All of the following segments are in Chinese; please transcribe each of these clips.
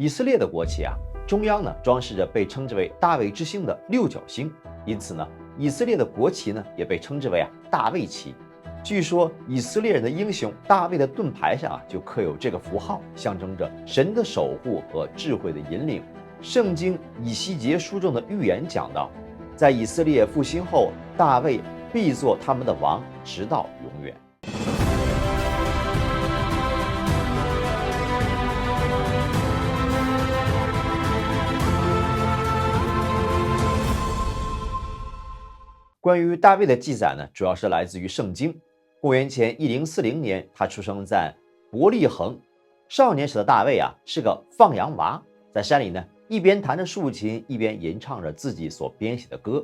以色列的国旗啊，中央呢装饰着被称之为大卫之星的六角星，因此呢，以色列的国旗呢也被称之为大卫旗。据说以色列人的英雄大卫的盾牌上就刻有这个符号，象征着神的守护和智慧的引领。圣经以西结书中的预言讲到，在以色列复兴后，大卫必做他们的王，直到永远。关于大卫的记载呢，主要是来自于圣经。公元前1040年，他出生在伯利恒。少年时的大卫是个放羊娃，在山里呢，一边弹着竖琴，一边吟唱着自己所编写的歌，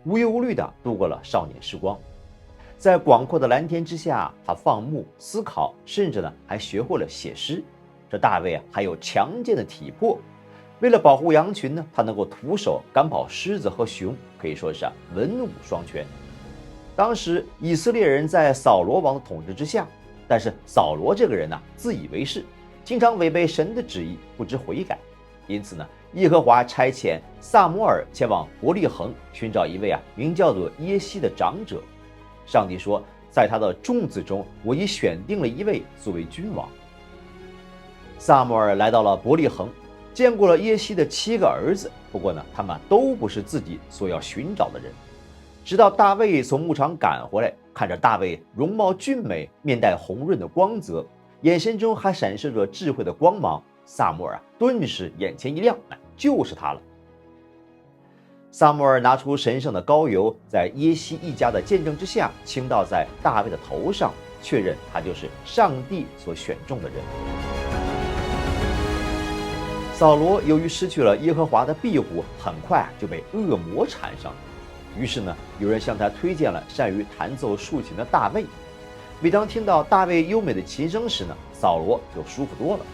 无忧无虑地度过了少年时光。在广阔的蓝天之下，他放牧、思考，甚至呢还学会了写诗。这大卫还有强健的体魄。为了保护羊群呢，他能够徒手赶跑狮子和熊，可以说是文武双全。当时以色列人在扫罗王的统治之下，但是扫罗这个人自以为是，经常违背神的旨意，不知悔改。因此呢，耶和华差遣撒母耳前往伯利恒寻找一位名叫做耶西的长者。上帝说，在他的众子中，我已选定了一位作为君王。撒母耳来到了伯利恒，见过了耶西的7个儿子，不过呢，他们都不是自己所要寻找的人。直到大卫从牧场赶回来，看着大卫容貌俊美，面带红润的光泽，眼神中还闪烁着智慧的光芒，撒母耳顿时眼前一亮，就是他了。撒母耳拿出神圣的膏油，在耶西一家的见证之下，倾倒在大卫的头上，确认他就是上帝所选中的人。扫罗由于失去了耶和华的庇护，很快就被恶魔缠上。于是呢，有人向他推荐了善于弹奏竖琴的大卫。每当听到大卫优美的琴声时呢，扫罗就舒服多了。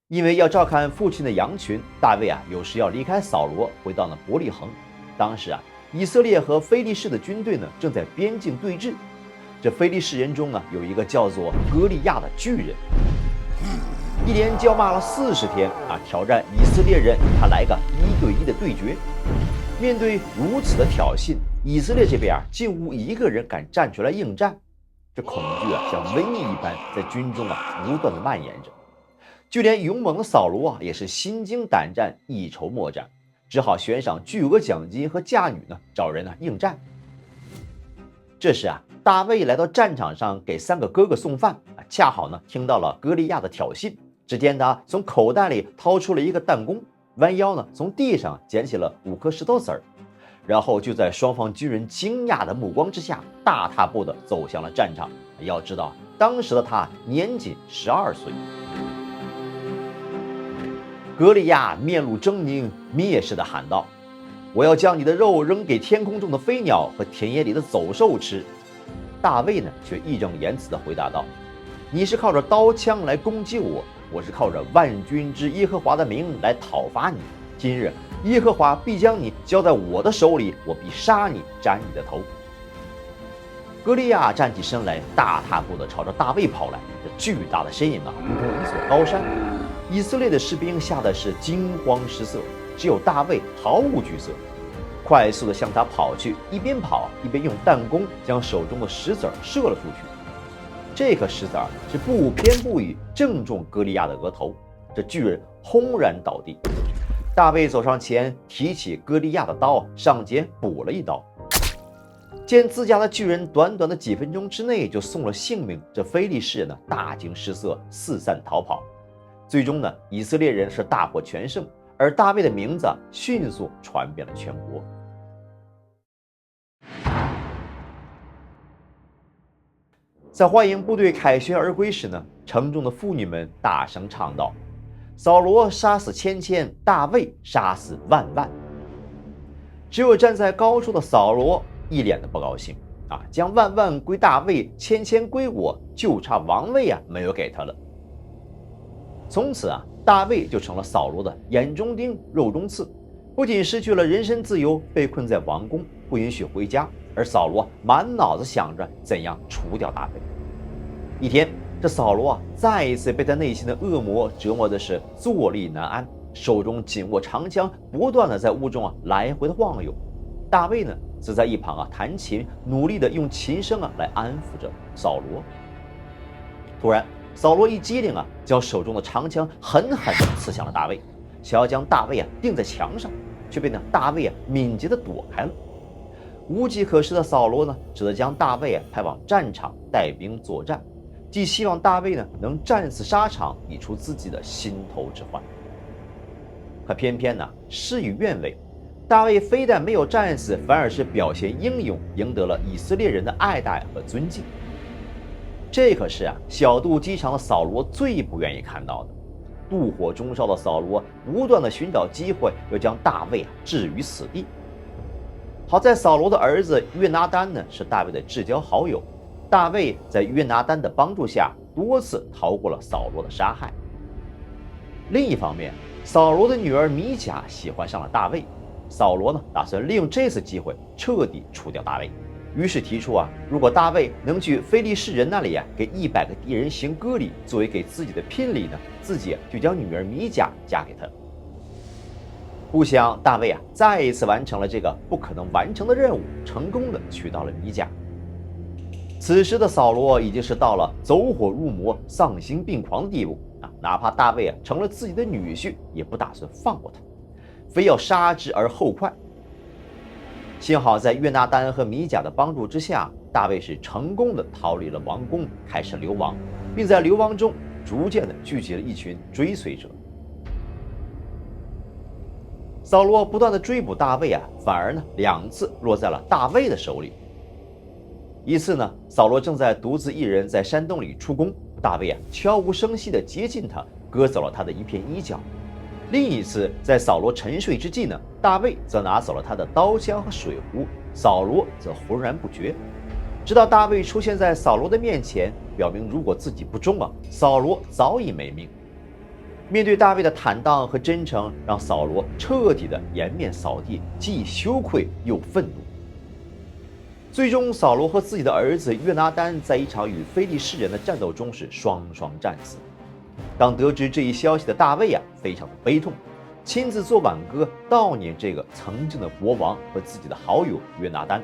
因为要照看父亲的羊群，大卫有时要离开扫罗，回到了伯利恒。当时以色列和非利士的军队呢正在边境对峙。这非利士人中呢，有一个叫做歌利亚的巨人，一连叫骂了40天挑战以色列人，与他来个1对1的对决。面对如此的挑衅，以色列这边竟无一个人敢站出来应战。这恐惧像瘟疫一般在军中不断的蔓延着。就连勇猛的扫罗也是心惊胆战，一筹莫展，只好悬赏巨额奖金和嫁女呢，找人应战。这时大卫来到战场上给3个哥哥送饭，恰好呢听到了歌利亚的挑衅。只见他从口袋里掏出了一个弹弓，弯腰呢从地上捡起了5颗石头子儿，然后就在双方军人惊讶的目光之下，大踏步地走向了战场。要知道，当时的他年仅12岁。歌利亚面露狰狞，蔑视地喊道：“我要将你的肉扔给天空中的飞鸟和田野里的走兽吃。”大卫呢，却义正言辞地回答道：“你是靠着刀枪来攻击我，我是靠着万军之耶和华的名来讨伐你。今日耶和华必将你交在我的手里，我必杀你，斩你的头。”歌利亚站起身来，大踏步地朝着大卫跑来。这巨大的身影如同一座高山。以色列的士兵吓得是惊慌失色，只有大卫毫无惧色，快速地向他跑去，一边跑一边用弹弓将手中的石子射了出去。这颗石子是不偏不倚正中歌利亚的额头，这巨人轰然倒地。大卫走上前，提起歌利亚的刀，上前补了一刀。见自家的巨人短短的几分钟之内就送了性命，这非利士人呢大惊失色，四散逃跑。最终呢，以色列人是大获全胜，而大卫的名字迅速传遍了全国。在欢迎部队凯旋而归时呢，城中的妇女们大声唱道：“扫罗杀死千千，大卫杀死万万。”只有站在高处的扫罗一脸的不高兴将万万归大卫，千千归我，就差王位没有给他了。从此大卫就成了扫罗的眼中钉、肉中刺，不仅失去了人身自由，被困在王宫，不允许回家，而扫罗满脑子想着怎样除掉大卫。一天，这扫罗再一次被他内心的恶魔折磨的是坐立难安，手中紧握长枪，不断的在屋中来回的晃悠。大卫呢，则在一旁弹琴，努力的用琴声来安抚着扫罗。突然，扫罗一激灵将手中的长枪狠狠地刺向了大卫，想要将大卫钉在墙上，却被大卫敏捷地躲开了。无计可施的扫罗呢，只得将大卫派往战场带兵作战，既希望大卫呢能战死沙场，以除自己的心头之患。可偏偏事与愿违，大卫非但没有战死，反而是表现英勇，赢得了以色列人的爱戴和尊敬。这可是小肚鸡肠的扫罗最不愿意看到的。妒火中烧的扫罗不断的寻找机会，要将大卫置于死地。好在扫罗的儿子约拿单呢是大卫的至交好友，大卫在约拿单的帮助下，多次逃过了扫罗的杀害。另一方面，扫罗的女儿米甲喜欢上了大卫，扫罗呢打算利用这次机会彻底除掉大卫，于是提出如果大卫能去非利士人那里给100个敌人行割礼，作为给自己的聘礼呢，自己就将女儿米甲嫁给他。不想大卫再一次完成了这个不可能完成的任务，成功的娶到了米甲。此时的扫罗已经是到了走火入魔、丧心病狂的地步哪怕大卫成了自己的女婿，也不打算放过他，非要杀之而后快。幸好在约拿单和米甲的帮助之下，大卫是成功的逃离了王宫，开始流亡，并在流亡中逐渐的聚集了一群追随者。扫罗不断的追捕大卫反而呢2次落在了大卫的手里。一次呢，扫罗正在独自一人在山洞里出宫，大卫悄无声息地接近他，割走了他的一片衣角。另一次，在扫罗沉睡之际呢，大卫则拿走了他的刀枪和水壶，扫罗则浑然不觉。直到大卫出现在扫罗的面前，表明如果自己不忠扫罗早已没命。面对大卫的坦荡和真诚，让扫罗彻底的颜面扫地，既羞愧又愤怒。最终，扫罗和自己的儿子约拿单在一场与非利士人的战斗中是双双战死。当得知这一消息的大卫非常的悲痛，亲自做挽歌悼念这个曾经的国王和自己的好友约拿单，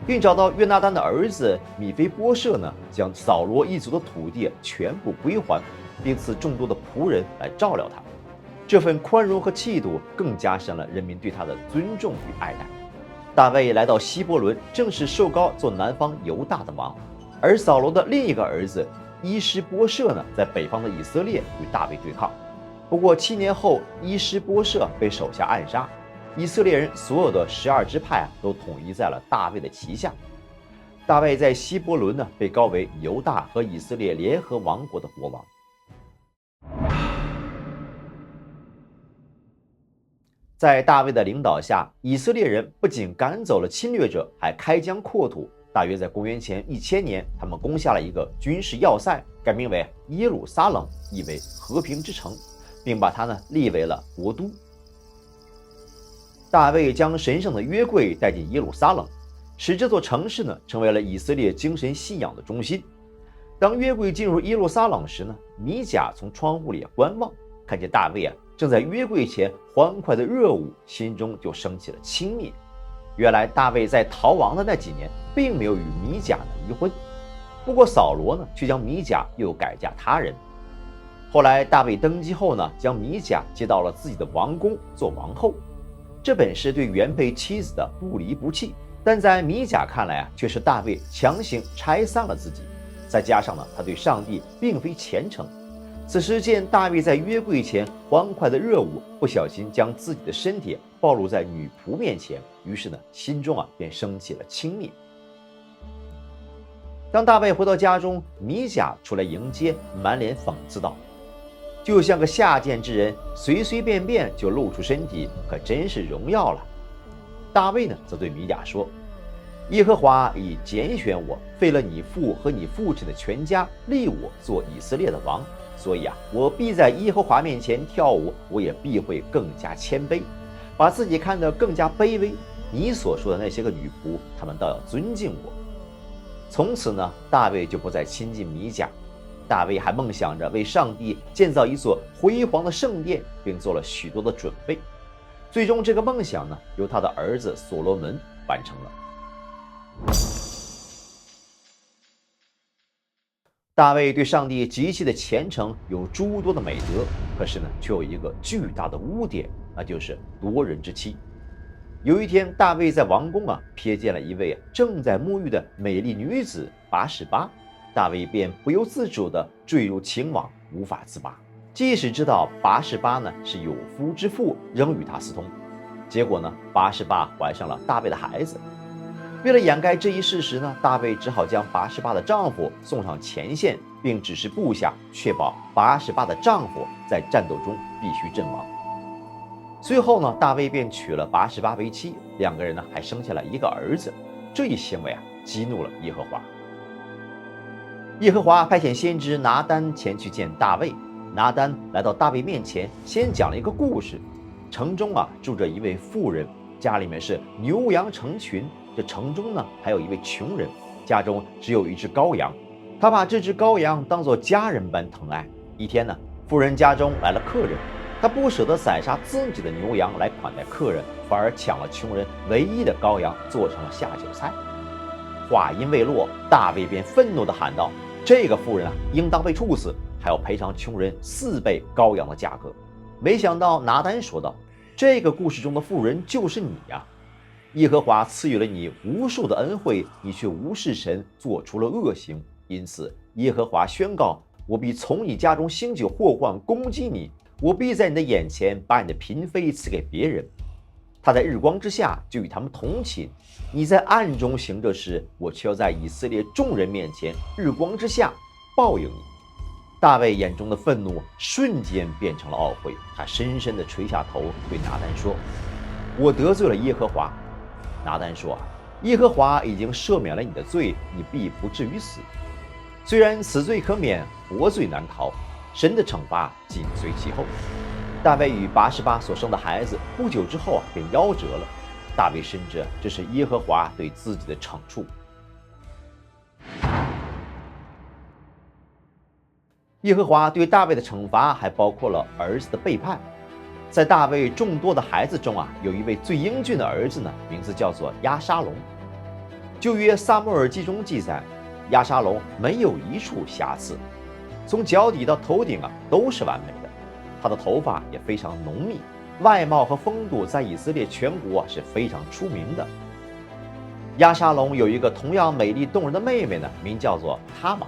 并找到约拿单的儿子米非波设呢，将扫罗一族的土地全部归还，并赐众多的仆人来照料他。这份宽容和气度更加深了人民对他的尊重与爱戴。大卫来到希伯伦，正式受膏做南方犹大的王，而扫罗的另一个儿子伊施波设呢，在北方的以色列与大卫对抗。不过7年后，伊施波设被手下暗杀，以色列人所有的12支派都统一在了大卫的旗下。大卫在希伯伦呢，被膏为犹大和以色列联合王国的国王。在大卫的领导下，以色列人不仅赶走了侵略者，还开疆扩土。大约在公元前1000年，他们攻下了一个军事要塞，改名为耶路撒冷，意为和平之城，并把它呢立为了国都。大卫将神圣的约柜带进耶路撒冷，使这座城市呢成为了以色列精神信仰的中心。当约柜进入耶路撒冷时呢，米甲从窗户里观望，看见大卫正在约柜前欢快的热舞，心中就升起了轻蔑。原来大卫在逃亡的那几年，并没有与米甲离婚。不过扫罗呢，却将米甲又改嫁他人。后来大卫登基后呢，将米甲接到了自己的王宫做王后。这本是对原配妻子的不离不弃，但在米甲看来却是大卫强行拆散了自己。再加上呢，他对上帝并非虔诚。此时见大卫在约柜前欢快的热舞，不小心将自己的身体暴露在女仆面前，于是呢，心中便升起了轻蔑。当大卫回到家中，米甲出来迎接，满脸讽刺道：“就像个下贱之人，随随便便就露出身体，可真是荣耀了。”大卫呢，则对米甲说：“耶和华已拣选我，废了你父和你父亲的全家，立我做以色列的王。所以我必在耶和华面前跳舞，我也必会更加谦卑，把自己看得更加卑微。你所说的那些个女仆，她们倒要尊敬我。从此呢，大卫就不再亲近米甲。大卫还梦想着为上帝建造一座辉煌的圣殿，并做了许多的准备。最终，这个梦想呢，由他的儿子所罗门完成了。大卫对上帝极其的虔诚，有诸多的美德，可是呢，却有一个巨大的污点，那就是夺人之妻。有一天，大卫在王宫瞥见了一位正在沐浴的美丽女子拔示巴，大卫便不由自主地坠入情网，无法自拔。即使知道拔示巴呢是有夫之妇，仍与他私通。结果呢，拔示巴怀上了大卫的孩子。为了掩盖这一事实呢，大卫只好将拔示巴的丈夫送上前线，并指示部下确保拔示巴的丈夫在战斗中必须阵亡。随后呢，大卫便娶了拔示巴为妻，两个人呢还生下了一个儿子。这一行为激怒了耶和华。耶和华派遣先知拿单前去见大卫。拿单来到大卫面前，先讲了一个故事。城中住着一位妇人，家里面是牛羊成群。这城中呢还有一位穷人，家中只有一只羔羊，他把这只羔羊当作家人般疼爱。一天呢，妇人家中来了客人，他不舍得宰杀自己的牛羊来款待客人，反而抢了穷人唯一的羔羊做成了下酒菜。话音未落，大卫便愤怒地喊道：这个妇人应当被处死，还要赔偿穷人4倍羔羊的价格。没想到拿单说道：这个故事中的妇人就是你呀！耶和华赐予了你无数的恩惠，你却无视神，做出了恶行。因此耶和华宣告：我必从你家中兴起祸患攻击你，我必在你的眼前把你的嫔妃赐给别人，他在日光之下就与他们同寝，你在暗中行这事，我却要在以色列众人面前日光之下报应你。大卫眼中的愤怒瞬间变成了懊悔，他深深地垂下头，对拿单说：我得罪了耶和华。拿单说：耶和华已经赦免了你的罪，你必不至于死。虽然死罪可免，活罪难逃，神的惩罚紧随其后。大卫与拔示巴所生的孩子不久之后便夭折了。大卫深知这是耶和华对自己的惩处。耶和华对大卫的惩罚还包括了儿子的背叛。在大卫众多的孩子中有一位最英俊的儿子呢，名字叫做押沙龙。旧约撒母耳记中记载，押沙龙没有一处瑕疵，从脚底到头顶都是完美的。他的头发也非常浓密，外貌和风度在以色列全国是非常出名的。押沙龙有一个同样美丽动人的妹妹呢，名叫做他玛。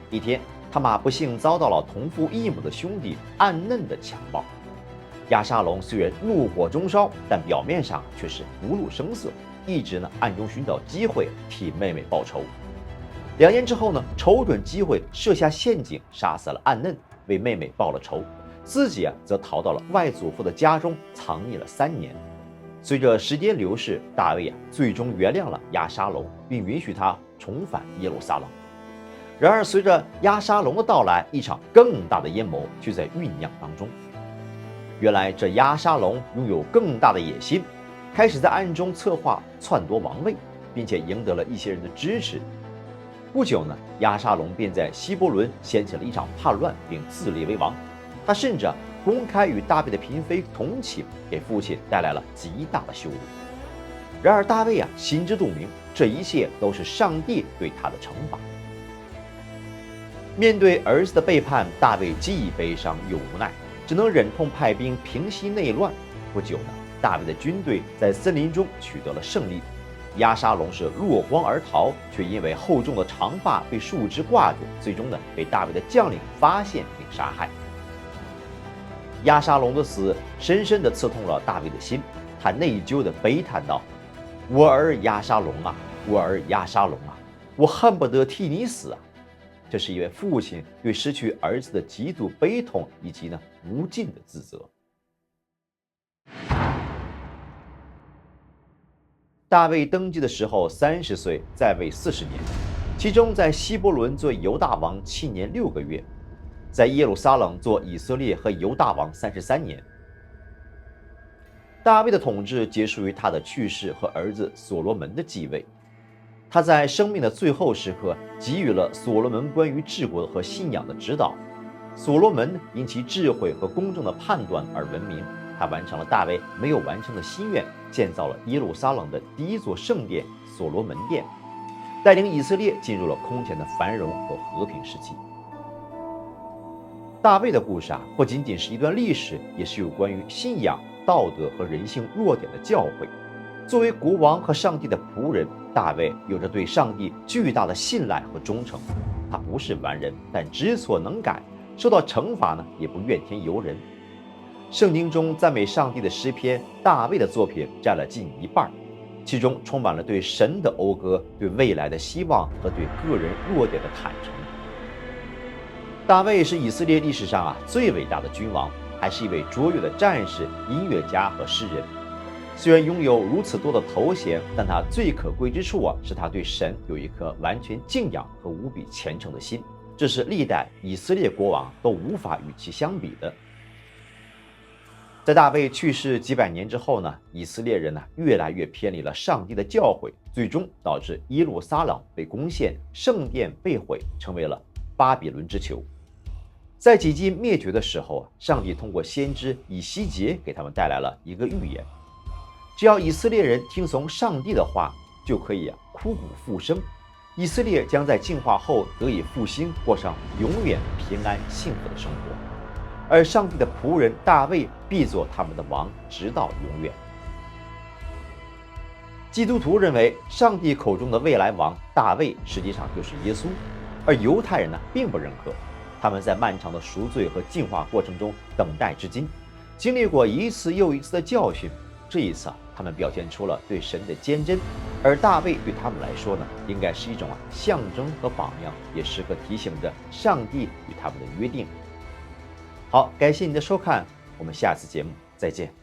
一天，他玛不幸遭到了同父异母的兄弟暗嫩的强暴。押沙龙虽然怒火中烧，但表面上却是不露声色，一直暗中寻找机会替妹妹报仇。2年之后呢，瞅准机会设下陷阱，杀死了暗嫩，为妹妹报了仇。自己则逃到了外祖父的家中藏匿了3年。随着时间流逝，大卫最终原谅了押沙龙，并允许他重返耶路撒冷。然而，随着押沙龙的到来，一场更大的阴谋就在酝酿当中。原来，这押沙龙拥有更大的野心，开始在暗中策划篡夺王位，并且赢得了一些人的支持。不久呢，押沙龙便在希伯伦掀起了一场叛乱，并自立为王。他甚至公开与大卫的嫔妃同寝，给父亲带来了极大的羞辱。然而大卫心知肚明，这一切都是上帝对他的惩罚。面对儿子的背叛，大卫既悲伤又无奈，只能忍痛派兵平息内乱。不久呢，大卫的军队在森林中取得了胜利。押沙龙是落荒而逃，却因为厚重的长发被树枝挂住，最终呢被大卫的将领发现并杀害。押沙龙的死深深地刺痛了大卫的心，他内疚地悲叹道：我儿押沙龙啊，我儿押沙龙啊，我恨不得替你死啊！这是一位父亲对失去儿子的极度悲痛以及无尽的自责。大卫登基的时候30岁，在位40年，其中在希伯伦做犹大王7年6个月，在耶路撒冷做以色列和犹大王33年。大卫的统治结束于他的去世和儿子所罗门的继位。他在生命的最后时刻给予了所罗门关于治国和信仰的指导。所罗门因其智慧和公正的判断而闻名，他完成了大卫没有完成的心愿，建造了耶路撒冷的第一座圣殿——所罗门殿，带领以色列进入了空前的繁荣和和平时期。大卫的故事不仅仅是一段历史，也是有关于信仰、道德和人性弱点的教诲。作为国王和上帝的仆人，大卫有着对上帝巨大的信赖和忠诚。他不是完人，但知错能改，受到惩罚也不怨天尤人。圣经中赞美上帝的诗篇，大卫的作品占了近一半，其中充满了对神的讴歌、对未来的希望和对个人弱点的坦诚。大卫是以色列历史上最伟大的君王，还是一位卓越的战士、音乐家和诗人。虽然拥有如此多的头衔，但他最可贵之处是他对神有一颗完全敬仰和无比虔诚的心，这是历代以色列国王都无法与其相比的。在大卫去世几百年之后以色列人越来越偏离了上帝的教诲，最终导致耶路撒冷被攻陷，圣殿被毁，成为了巴比伦之囚。在几近灭绝的时候，上帝通过先知以西结给他们带来了一个预言：只要以色列人听从上帝的话，就可以枯骨复生，以色列将在净化后得以复兴，过上永远平安幸福的生活。而上帝的仆人大卫必做他们的王，直到永远。基督徒认为，上帝口中的未来王大卫实际上就是耶稣，而犹太人并不认可。他们在漫长的赎罪和进化过程中等待至今，经历过一次又一次的教训。这一次他们表现出了对神的坚贞，而大卫对他们来说应该是一种象征和榜样，也时刻提醒着上帝与他们的约定。好，感谢你的收看，我们下次节目再见。